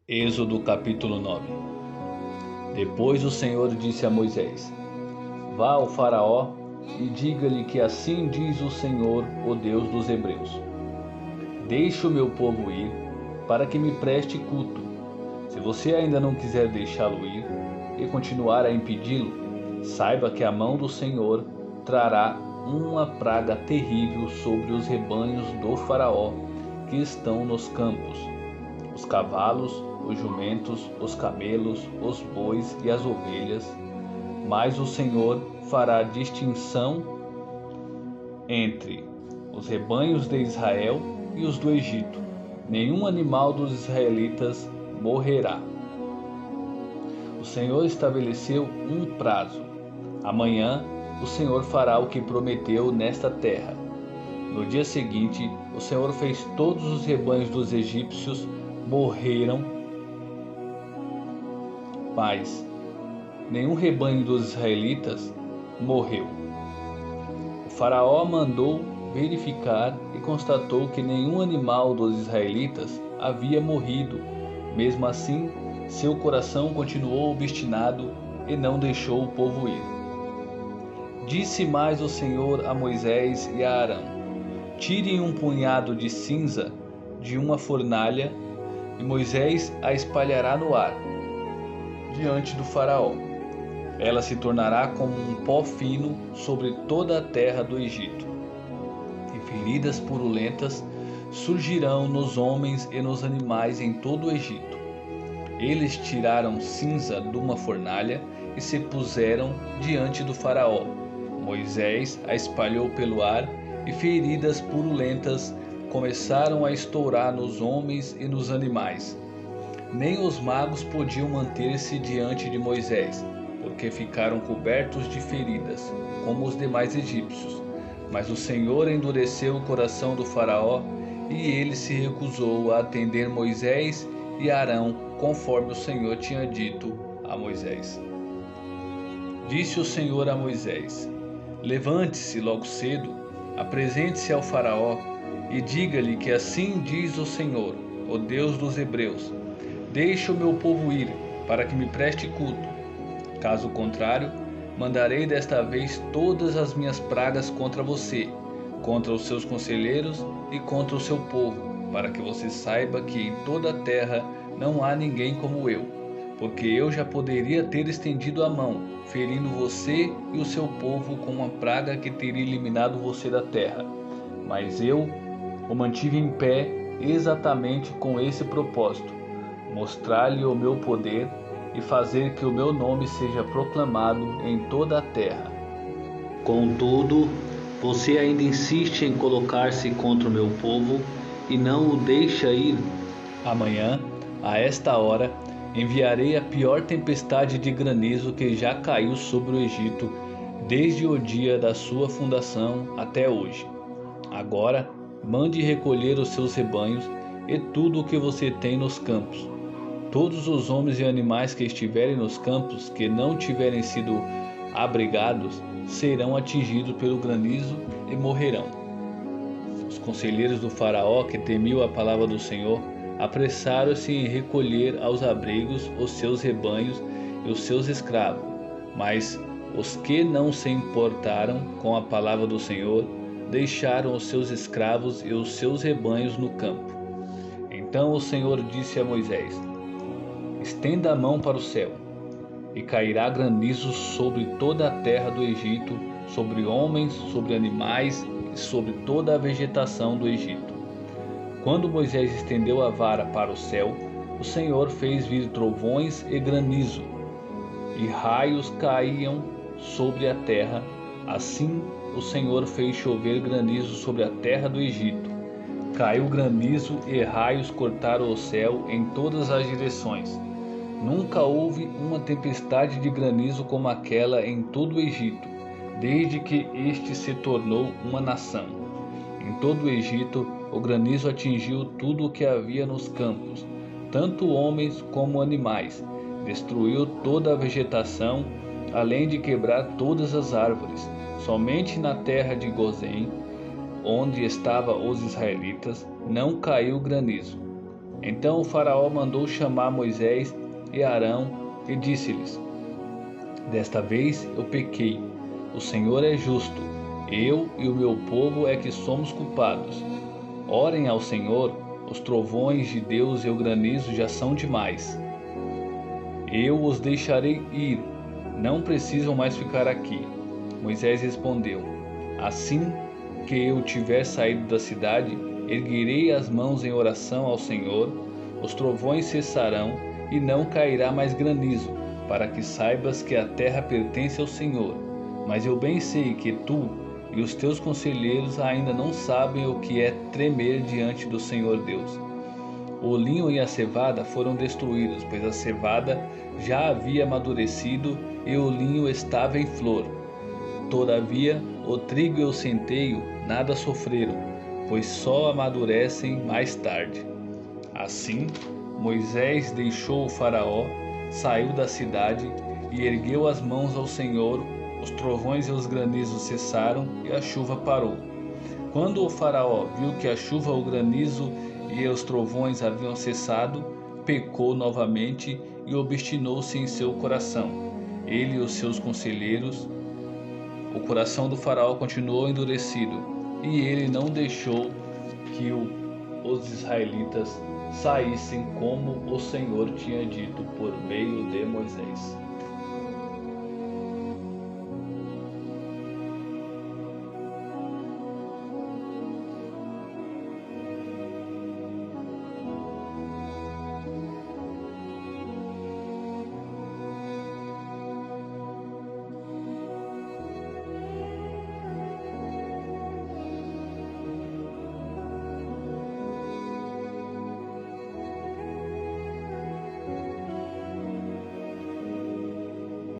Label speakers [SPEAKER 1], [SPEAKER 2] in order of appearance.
[SPEAKER 1] Êxodo capítulo 9. Depois o Senhor disse a Moisés: Vá ao Faraó e diga-lhe que assim diz o Senhor, o Deus dos Hebreus: Deixe o meu povo ir, para que me preste culto. Se você ainda não quiser deixá-lo ir e continuar a impedi-lo, saiba que a mão do Senhor trará uma praga terrível sobre os rebanhos do Faraó que estão nos campos: os cavalos, os jumentos, os camelos, os bois e as ovelhas. Mas o Senhor fará distinção entre os rebanhos de Israel e os do Egito. Nenhum animal dos israelitas morrerá. O Senhor estabeleceu um prazo. Amanhã o Senhor fará o que prometeu nesta terra. No dia seguinte, o Senhor fez todos os rebanhos dos egípcios morreram, mas nenhum rebanho dos israelitas morreu. O Faraó mandou verificar e constatou que nenhum animal dos israelitas havia morrido. Mesmo assim, seu coração continuou obstinado e não deixou o povo ir. Disse mais o Senhor a Moisés e a Arão: Tirem um punhado de cinza de uma fornalha e Moisés a espalhará no ar, diante do Faraó. Ela se tornará como um pó fino sobre toda a terra do Egito. E feridas purulentas surgirão nos homens e nos animais em todo o Egito. Eles tiraram cinza de uma fornalha e se puseram diante do Faraó. Moisés a espalhou pelo ar e feridas purulentas começaram a estourar nos homens e nos animais. Nem os magos podiam manter-se diante de Moisés, porque ficaram cobertos de feridas, como os demais egípcios. Mas o Senhor endureceu o coração do Faraó, e ele se recusou a atender Moisés e Arão, conforme o Senhor tinha dito a Moisés. Disse o Senhor a Moisés: Levante-se logo cedo, apresente-se ao Faraó, e diga-lhe que assim diz o Senhor, o Deus dos Hebreus: Deixe o meu povo ir, para que me preste culto. Caso contrário, mandarei desta vez todas as minhas pragas contra você, contra os seus conselheiros e contra o seu povo, para que você saiba que em toda a terra não há ninguém como eu, porque eu já poderia ter estendido a mão, ferindo você e o seu povo com uma praga que teria eliminado você da terra. Mas eu o mantive em pé exatamente com esse propósito: mostrar-lhe o meu poder e fazer que o meu nome seja proclamado em toda a terra. Contudo, você ainda insiste em colocar-se contra o meu povo e não o deixa ir. Amanhã, a esta hora, enviarei a pior tempestade de granizo que já caiu sobre o Egito desde o dia da sua fundação até hoje. Agora, mande recolher os seus rebanhos e tudo o que você tem nos campos. Todos os homens e animais que estiverem nos campos que não tiverem sido abrigados serão atingidos pelo granizo e morrerão. Os conselheiros do Faraó, que temiam a palavra do Senhor, apressaram-se em recolher aos abrigos os seus rebanhos e os seus escravos. Mas os que não se importaram com a palavra do Senhor deixaram os seus escravos e os seus rebanhos no campo. Então o Senhor disse a Moisés: Estenda a mão para o céu, e cairá granizo sobre toda a terra do Egito, sobre homens, sobre animais e sobre toda a vegetação do Egito. Quando Moisés estendeu a vara para o céu, o Senhor fez vir trovões e granizo, e raios caíam sobre a terra. Assim o Senhor fez chover granizo sobre a terra do Egito. Caiu granizo e raios cortaram o céu em todas as direções. Nunca houve uma tempestade de granizo como aquela em todo o Egito, desde que este se tornou uma nação. Em todo o Egito, o granizo atingiu tudo o que havia nos campos, tanto homens como animais. Destruiu toda a vegetação, além de quebrar todas as árvores. Somente na terra de Gozém, onde estavam os israelitas, não caiu granizo. Então o faraó mandou chamar Moisés e Arão e disse-lhes: Desta vez eu pequei. O Senhor é justo. Eu e o meu povo é que somos culpados. Orem ao Senhor, os trovões de Deus e o granizo já são demais. Eu os deixarei ir, não precisam mais ficar aqui. Moisés respondeu: Assim que eu tiver saído da cidade, erguerei as mãos em oração ao Senhor, os trovões cessarão e não cairá mais granizo, para que saibas que a terra pertence ao Senhor. Mas eu bem sei que tu e os teus conselheiros ainda não sabem o que é tremer diante do Senhor Deus. O linho e a cevada foram destruídos, pois a cevada já havia amadurecido e o linho estava em flor. Todavia, o trigo e o centeio nada sofreram, pois só amadurecem mais tarde. Assim, Moisés deixou o faraó, saiu da cidade e ergueu as mãos ao Senhor. Os trovões e os granizos cessaram e a chuva parou. Quando o faraó viu que a chuva, o granizo e os trovões haviam cessado, pecou novamente e obstinou-se em seu coração, ele e os seus conselheiros. O coração do faraó continuou endurecido, e ele não deixou que os israelitas saíssem como o Senhor tinha dito por meio de Moisés.